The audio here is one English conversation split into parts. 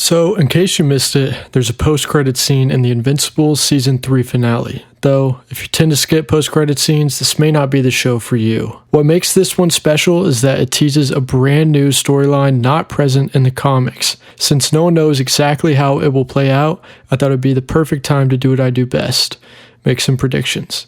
So, in case you missed it, there's a post-credit scene in the Invincible Season 3 finale. Though, if you tend to skip post-credit scenes, this may not be the show for you. What makes this one special is that it teases a brand new storyline not present in the comics. Since no one knows exactly how it will play out, I thought it would be the perfect time to do what I do best: make some predictions.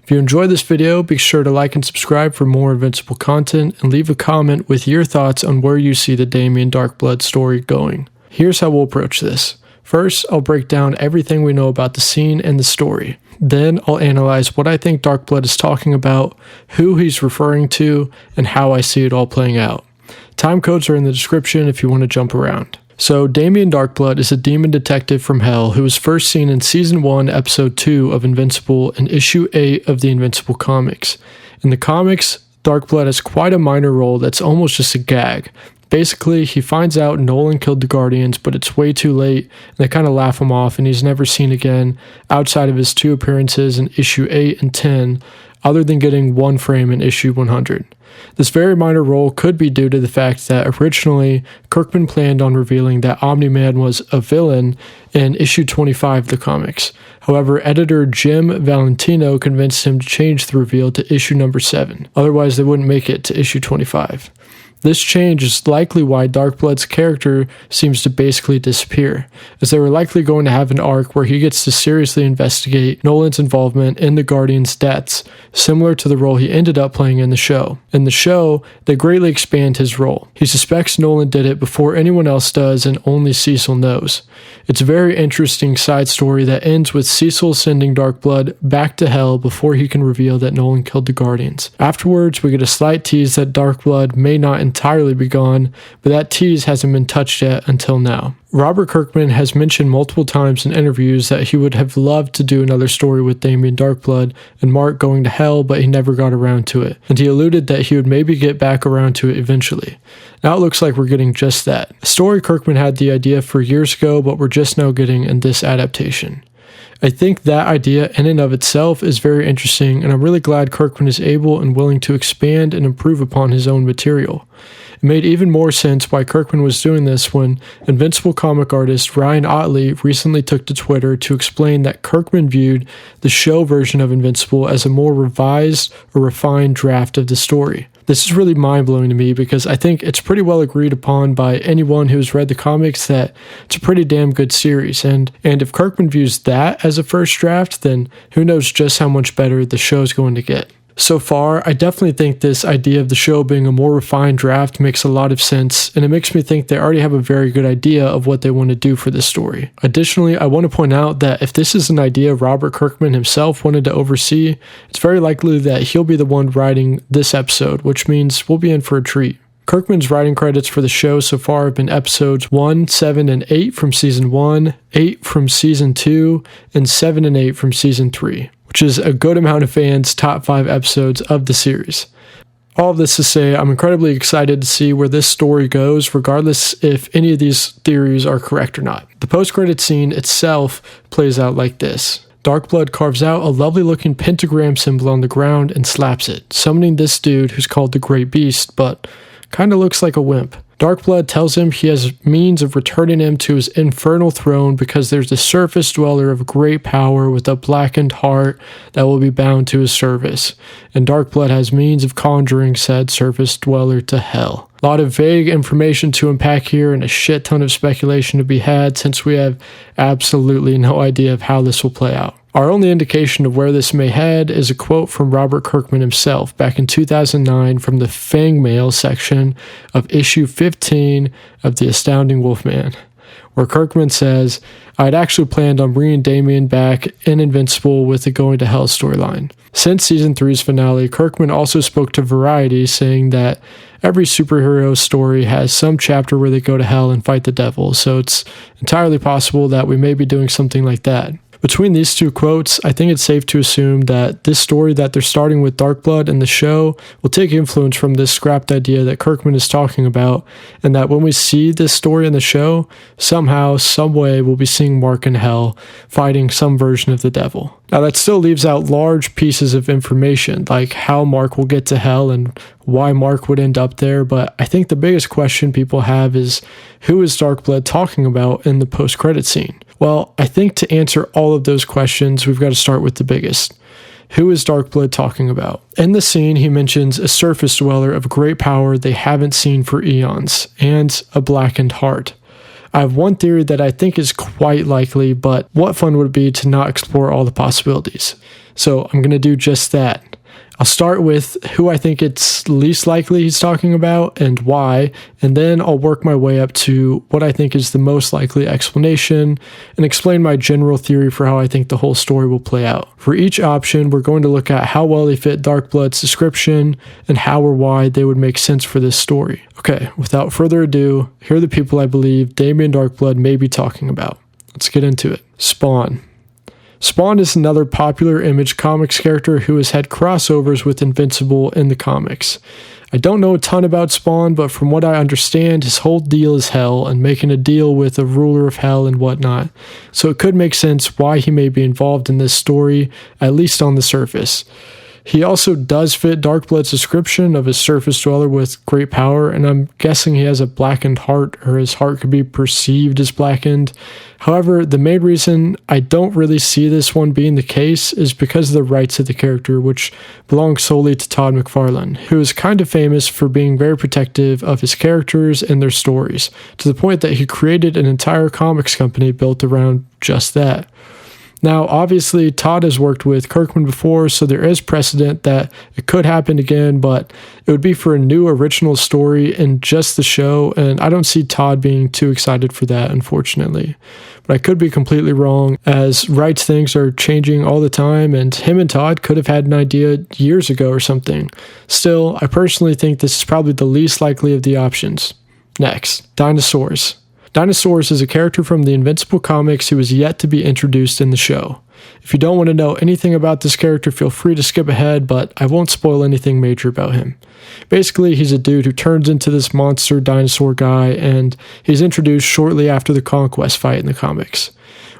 If you enjoyed this video, be sure to like and subscribe for more Invincible content, and leave a comment with your thoughts on where you see the Damien Darkblood story going. Here's how we'll approach this. First, I'll break down everything we know about the scene and the story. Then I'll analyze what I think Darkblood is talking about, who he's referring to, and how I see it all playing out. Time codes are in the description if you want to jump around. So, Damien Darkblood is a demon detective from Hell who was first seen in Season 1, Episode 2 of Invincible and Issue 8 of the Invincible comics. In the comics, Darkblood has quite a minor role that's almost just a gag. Basically, he finds out Nolan killed the Guardians, but it's way too late, and they kind of laugh him off, and he's never seen again outside of his 2 appearances in issue 8 and 10, other than getting 1 frame in issue 100. This very minor role could be due to the fact that originally, Kirkman planned on revealing that Omni-Man was a villain in issue 25 of the comics. However, editor Jim Valentino convinced him to change the reveal to issue number 7, otherwise they wouldn't make it to issue 25. This change is likely why Darkblood's character seems to basically disappear, as they were likely going to have an arc where he gets to seriously investigate Nolan's involvement in the Guardians' deaths, similar to the role he ended up playing in the show. In the show, they greatly expand his role. He suspects Nolan did it before anyone else does, and only Cecil knows. It's a very interesting side story that ends with Cecil sending Darkblood back to Hell before he can reveal that Nolan killed the Guardians. Afterwards, we get a slight tease that Darkblood may not entirely be gone, but that tease hasn't been touched yet until now. Robert Kirkman has mentioned multiple times in interviews that he would have loved to do another story with Damien Darkblood and Mark going to Hell, but he never got around to it, and he alluded that he would maybe get back around to it eventually. Now it looks like we're getting just that. A story Kirkman had the idea for years ago, but we're just now getting in this adaptation. I think that idea in and of itself is very interesting, and I'm really glad Kirkman is able and willing to expand and improve upon his own material. It made even more sense why Kirkman was doing this when Invincible comic artist Ryan Ottley recently took to Twitter to explain that Kirkman viewed the show version of Invincible as a more revised or refined draft of the story. This is really mind-blowing to me because I think it's pretty well agreed upon by anyone who's read the comics that it's a pretty damn good series, and if Kirkman views that as a first draft, then who knows just how much better the show's going to get. So far, I definitely think this idea of the show being a more refined draft makes a lot of sense, and it makes me think they already have a very good idea of what they want to do for this story. Additionally, I want to point out that if this is an idea Robert Kirkman himself wanted to oversee, it's very likely that he'll be the one writing this episode, which means we'll be in for a treat. Kirkman's writing credits for the show so far have been episodes 1, 7, and 8 from Season 1, 8 from Season 2, and 7 and 8 from Season 3. Which is a good amount of fans' top 5 episodes of the series. All of this to say, I'm incredibly excited to see where this story goes, regardless if any of these theories are correct or not. The post-credit scene itself plays out like this. Darkblood carves out a lovely looking pentagram symbol on the ground and slaps it, summoning this dude who's called the Great Beast, but kinda looks like a wimp. Darkblood tells him he has means of returning him to his infernal throne because there's a surface dweller of great power with a blackened heart that will be bound to his service, and Darkblood has means of conjuring said surface dweller to hell. A lot of vague information to unpack here and a shit ton of speculation to be had since we have absolutely no idea of how this will play out. Our only indication of where this may head is a quote from Robert Kirkman himself back in 2009 from the Fang Mail section of issue 15 of The Astounding Wolfman, where Kirkman says, "I'd actually planned on bringing Damien back in Invincible with the Going to Hell storyline." Since Season 3's finale, Kirkman also spoke to Variety saying that every superhero story has some chapter where they go to hell and fight the devil, so it's entirely possible that we may be doing something like that. Between these two quotes, I think it's safe to assume that this story that they're starting with Darkblood in the show will take influence from this scrapped idea that Kirkman is talking about, and that when we see this story in the show, somehow, some way, we'll be seeing Mark in hell fighting some version of the devil. Now, that still leaves out large pieces of information, like how Mark will get to hell and why Mark would end up there, but I think the biggest question people have is, who is Darkblood talking about in the post-credit scene? Well, I think to answer all of those questions, we've got to start with the biggest. Who is Darkblood talking about? In the scene, he mentions a surface dweller of great power they haven't seen for eons, and a blackened heart. I have one theory that I think is quite likely, but what fun would it be to not explore all the possibilities? So I'm going to do just that. I'll start with who I think it's least likely he's talking about and why, and then I'll work my way up to what I think is the most likely explanation and explain my general theory for how I think the whole story will play out. For each option, we're going to look at how well they fit Darkblood's description and how or why they would make sense for this story. Okay, without further ado, here are the people I believe Damien Darkblood may be talking about. Let's get into it. Spawn. Spawn is another popular Image Comics character who has had crossovers with Invincible in the comics. I don't know a ton about Spawn, but from what I understand, his whole deal is hell and making a deal with a ruler of hell and whatnot, so it could make sense why he may be involved in this story, at least on the surface. He also does fit Darkblood's description of a surface dweller with great power, and I'm guessing he has a blackened heart, or his heart could be perceived as blackened. However, the main reason I don't really see this one being the case is because of the rights of the character, which belong solely to Todd McFarlane, who is kind of famous for being very protective of his characters and their stories, to the point that he created an entire comics company built around just that. Now, obviously, Todd has worked with Kirkman before, so there is precedent that it could happen again, but it would be for a new original story in just the show, and I don't see Todd being too excited for that, unfortunately. But I could be completely wrong, as rights things are changing all the time, and him and Todd could have had an idea years ago or something. Still, I personally think this is probably the least likely of the options. Next, dinosaurs. Dinosaurs is a character from the Invincible comics who is yet to be introduced in the show. If you don't want to know anything about this character, feel free to skip ahead, but I won't spoil anything major about him. Basically, he's a dude who turns into this monster dinosaur guy, and he's introduced shortly after the Conquest fight in the comics.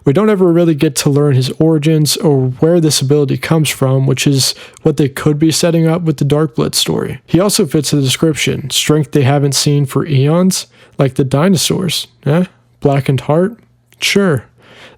We don't ever really get to learn his origins or where this ability comes from, which is what they could be setting up with the Darkblood story. He also fits the description, strength they haven't seen for eons, like the dinosaurs. Blackened heart? Sure.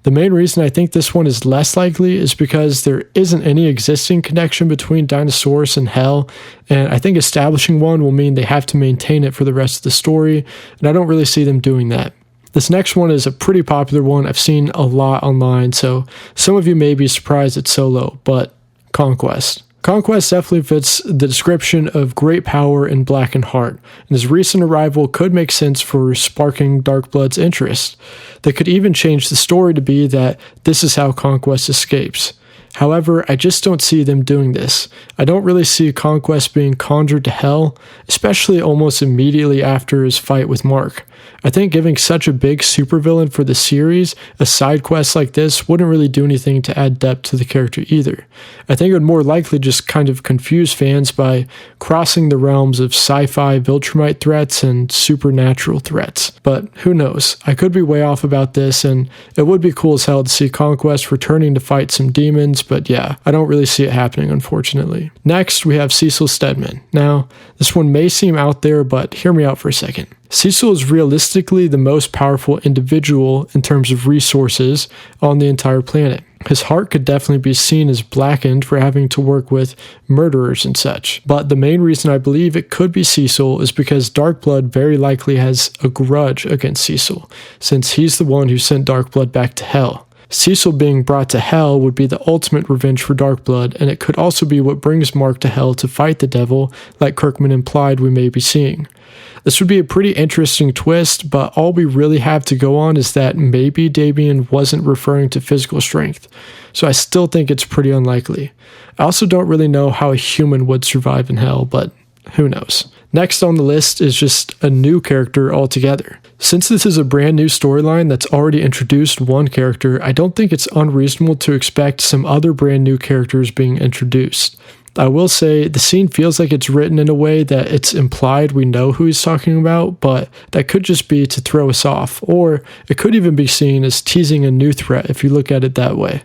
The main reason I think this one is less likely is because there isn't any existing connection between Dinosaurus and Hell, and I think establishing one will mean they have to maintain it for the rest of the story, and I don't really see them doing that. This next one is a pretty popular one I've seen a lot online, so some of you may be surprised it's so low, but Conquest. Conquest definitely fits the description of great power and blackened heart, and his recent arrival could make sense for sparking Darkblood's interest. They could even change the story to be that this is how Conquest escapes. However, I just don't see them doing this. I don't really see Conquest being conjured to hell, especially almost immediately after his fight with Mark. I think giving such a big supervillain for the series a side quest like this wouldn't really do anything to add depth to the character either. I think it would more likely just kind of confuse fans by crossing the realms of sci-fi Viltrumite threats and supernatural threats. But who knows? I could be way off about this, and it would be cool as hell to see Conquest returning to fight some demons, but yeah, I don't really see it happening, unfortunately. Next, we have Cecil Stedman. Now, this one may seem out there, but hear me out for a second. Cecil is realistically the most powerful individual in terms of resources on the entire planet. His heart could definitely be seen as blackened for having to work with murderers and such. But the main reason I believe it could be Cecil is because Darkblood very likely has a grudge against Cecil, since he's the one who sent Darkblood back to hell. Cecil being brought to hell would be the ultimate revenge for Darkblood, and it could also be what brings Mark to hell to fight the devil, like Kirkman implied we may be seeing. This would be a pretty interesting twist, but all we really have to go on is that maybe Damien wasn't referring to physical strength, so I still think it's pretty unlikely. I also don't really know how a human would survive in hell, but who knows. Next on the list is just a new character altogether. Since this is a brand new storyline that's already introduced one character, I don't think it's unreasonable to expect some other brand new characters being introduced. I will say the scene feels like it's written in a way that it's implied we know who he's talking about, but that could just be to throw us off, or it could even be seen as teasing a new threat if you look at it that way.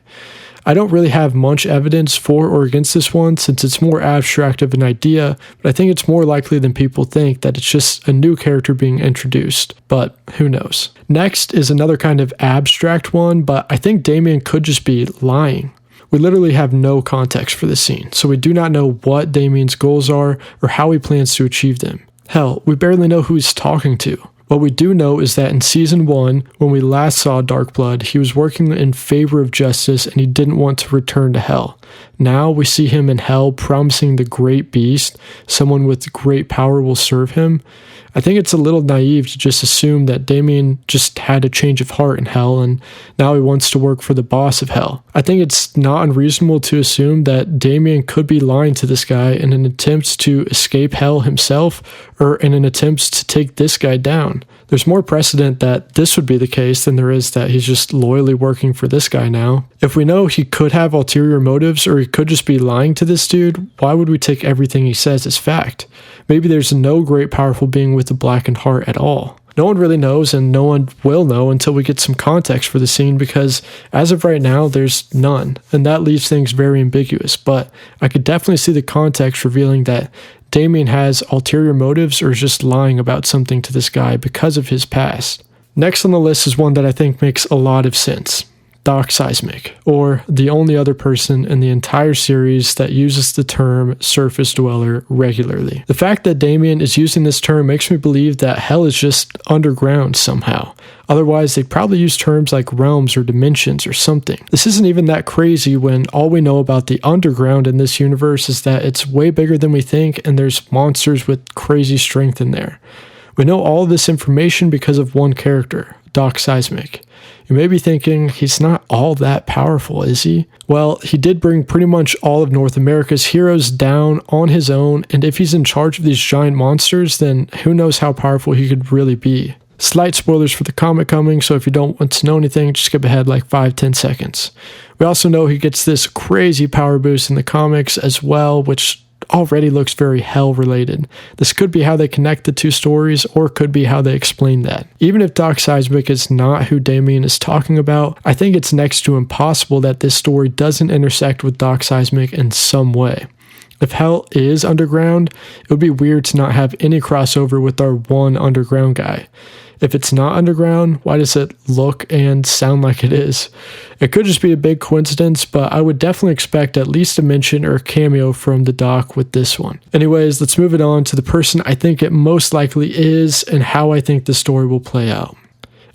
I don't really have much evidence for or against this one since it's more abstract of an idea, but I think it's more likely than people think that it's just a new character being introduced, but who knows. Next is another kind of abstract one, but I think Damien could just be lying. We literally have no context for this scene, so we do not know what Damien's goals are or how he plans to achieve them. Hell, we barely know who he's talking to. What we do know is that in Season 1, when we last saw Darkblood, he was working in favor of justice and he didn't want to return to Hell. Now we see him in Hell promising the Great Beast, someone with great power will serve him. I think it's a little naive to just assume that Damien just had a change of heart in Hell and now he wants to work for the boss of Hell. I think it's not unreasonable to assume that Damien could be lying to this guy in an attempt to escape Hell himself or in an attempt to take this guy down. There's more precedent that this would be the case than there is that he's just loyally working for this guy now. If we know he could have ulterior motives or he could just be lying to this dude, why would we take everything he says as fact? Maybe there's no great powerful being with a blackened heart at all. No one really knows and no one will know until we get some context for the scene because as of right now, there's none. And that leaves things very ambiguous, but I could definitely see the context revealing that Damien has ulterior motives or is just lying about something to this guy because of his past. Next on the list is one that I think makes a lot of sense. Doc Seismic, or the only other person in the entire series that uses the term surface dweller regularly. The fact that Damien is using this term makes me believe that Hell is just underground somehow. Otherwise, they'd probably use terms like realms or dimensions or something. This isn't even that crazy when all we know about the underground in this universe is that it's way bigger than we think and there's monsters with crazy strength in there. We know all of this information because of one character, Doc Seismic. You may be thinking, he's not all that powerful, is he? Well, he did bring pretty much all of North America's heroes down on his own, and if he's in charge of these giant monsters, then who knows how powerful he could really be. Slight spoilers for the comic coming, so if you don't want to know anything, just skip ahead like 5-10 seconds. We also know he gets this crazy power boost in the comics as well, which already looks very Hell related. This could be how they connect the two stories, or could be how they explain that. Even if Doc Seismic is not who Damien is talking about, I think it's next to impossible that this story doesn't intersect with Doc Seismic in some way. If Hell is underground, it would be weird to not have any crossover with our one underground guy. If it's not underground, why does it look and sound like it is? It could just be a big coincidence, but I would definitely expect at least a mention or a cameo from the Doc with this one. Anyways, let's move it on to the person I think it most likely is and how I think the story will play out.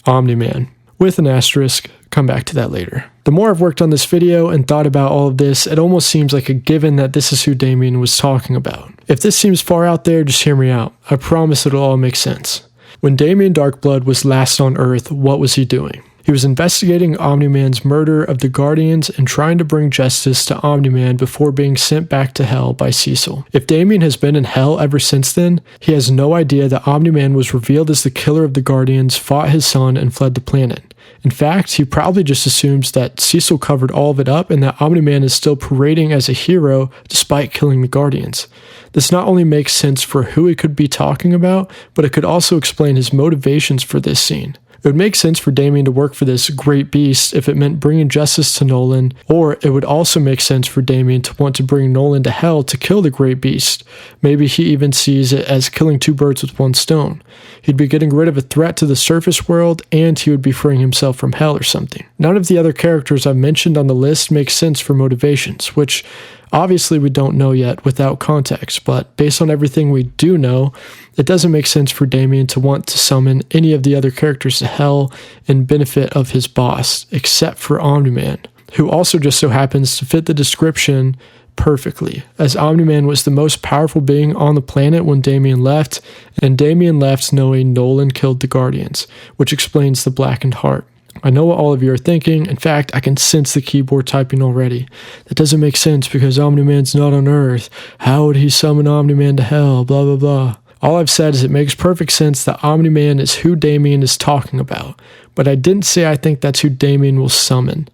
Omni-Man. With an asterisk, come back to that later. The more I've worked on this video and thought about all of this, it almost seems like a given that this is who Damien was talking about. If this seems far out there, just hear me out. I promise it'll all make sense. When Damien Darkblood was last on Earth, what was he doing? He was investigating Omni-Man's murder of the Guardians and trying to bring justice to Omni-Man before being sent back to Hell by Cecil. If Damien has been in Hell ever since then, he has no idea that Omni-Man was revealed as the killer of the Guardians, fought his son, and fled the planet. In fact, he probably just assumes that Cecil covered all of it up and that Omni-Man is still parading as a hero despite killing the Guardians. This not only makes sense for who he could be talking about, but it could also explain his motivations for this scene. It would make sense for Damien to work for this great beast if it meant bringing justice to Nolan, or it would also make sense for Damien to want to bring Nolan to Hell to kill the great beast. Maybe he even sees it as killing two birds with one stone. He'd be getting rid of a threat to the surface world, and he would be freeing himself from Hell or something. None of the other characters I've mentioned on the list make sense for motivations, which obviously we don't know yet without context, but based on everything we do know, it doesn't make sense for Damien to want to summon any of the other characters to Hell in benefit of his boss, except for Omni-Man, who also just so happens to fit the description perfectly, as Omni-Man was the most powerful being on the planet when Damien left, and Damien left knowing Nolan killed the Guardians, which explains the blackened heart. I know what all of you are thinking. In fact, I can sense the keyboard typing already. That doesn't make sense because Omni-Man's not on Earth. How would he summon Omni-Man to Hell? Blah, blah, blah. All I've said is it makes perfect sense that Omni-Man is who Damien is talking about, but I didn't say I think that's who Damien will summon.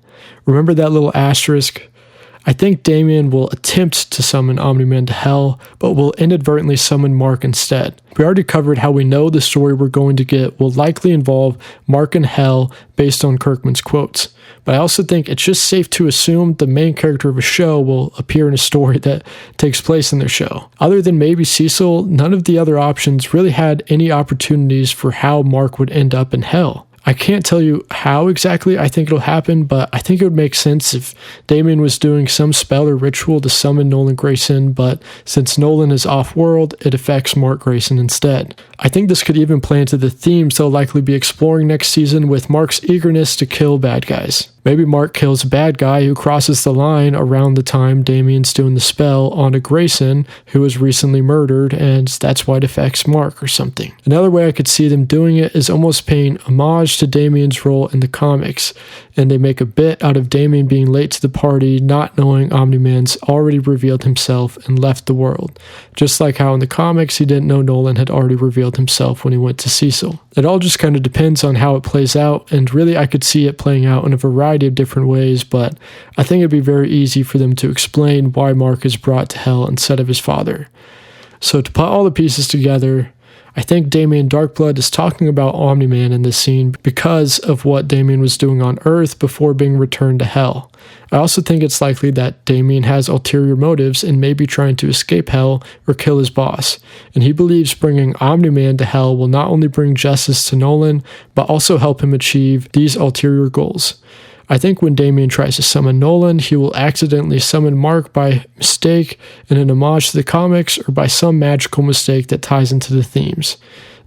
Remember that little asterisk? I think Damien will attempt to summon Omni-Man to hell, but will inadvertently summon Mark instead. We already covered how we know the story we're going to get will likely involve Mark in hell based on Kirkman's quotes. But I also think it's just safe to assume the main character of a show will appear in a story that takes place in their show. Other than maybe Cecil, none of the other options really had any opportunities for how Mark would end up in hell. I can't tell you how exactly I think it'll happen, but I think it would make sense if Damien was doing some spell or ritual to summon Nolan Grayson, but since Nolan is off-world, it affects Mark Grayson instead. I think this could even play into the themes they'll likely be exploring next season with Mark's eagerness to kill bad guys. Maybe Mark kills a bad guy who crosses the line around the time Damien's doing the spell onto Grayson, who was recently murdered, and that's why it affects Mark or something. Another way I could see them doing it is almost paying homage to Damien's role in the comics, and they make a bit out of Damien being late to the party, not knowing Omni-Man's already revealed himself and left the world. Just like how in the comics he didn't know Nolan had already revealed himself when he went to Cecil. It all just kind of depends on how it plays out, and really I could see it playing out in a variety of different ways, but I think it'd be very easy for them to explain why Mark is brought to hell instead of his father. So to put all the pieces together, I think Damien Darkblood is talking about Omni-Man in this scene because of what Damien was doing on Earth before being returned to hell. I also think it's likely that Damien has ulterior motives and may be trying to escape hell or kill his boss, and he believes bringing Omni-Man to hell will not only bring justice to Nolan, but also help him achieve these ulterior goals. I think when Damien tries to summon Nolan, he will accidentally summon Mark by mistake in an homage to the comics or by some magical mistake that ties into the themes.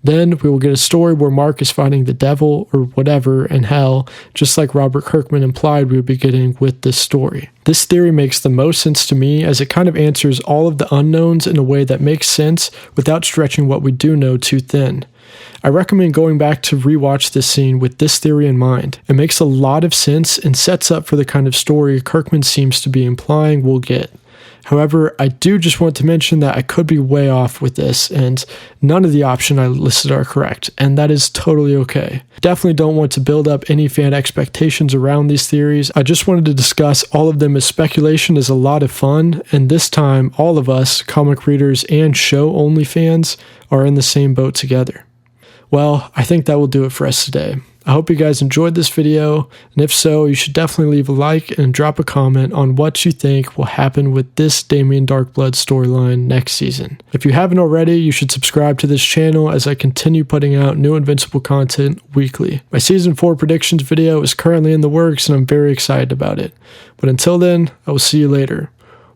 Then we will get a story where Mark is fighting the devil or whatever in hell, just like Robert Kirkman implied we would be getting with this story. This theory makes the most sense to me as it kind of answers all of the unknowns in a way that makes sense without stretching what we do know too thin. I recommend going back to rewatch this scene with this theory in mind. It makes a lot of sense and sets up for the kind of story Kirkman seems to be implying we'll get. However, I do just want to mention that I could be way off with this, and none of the options I listed are correct, and that is totally okay. Definitely don't want to build up any fan expectations around these theories. I just wanted to discuss all of them as speculation is a lot of fun, and this time all of us, comic readers and show-only fans, are in the same boat together. Well, I think that will do it for us today. I hope you guys enjoyed this video, and if so, you should definitely leave a like and drop a comment on what you think will happen with this Damien Darkblood storyline next season. If you haven't already, you should subscribe to this channel as I continue putting out new Invincible content weekly. My Season 4 predictions video is currently in the works, and I'm very excited about it. But until then, I will see you later.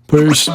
Peace.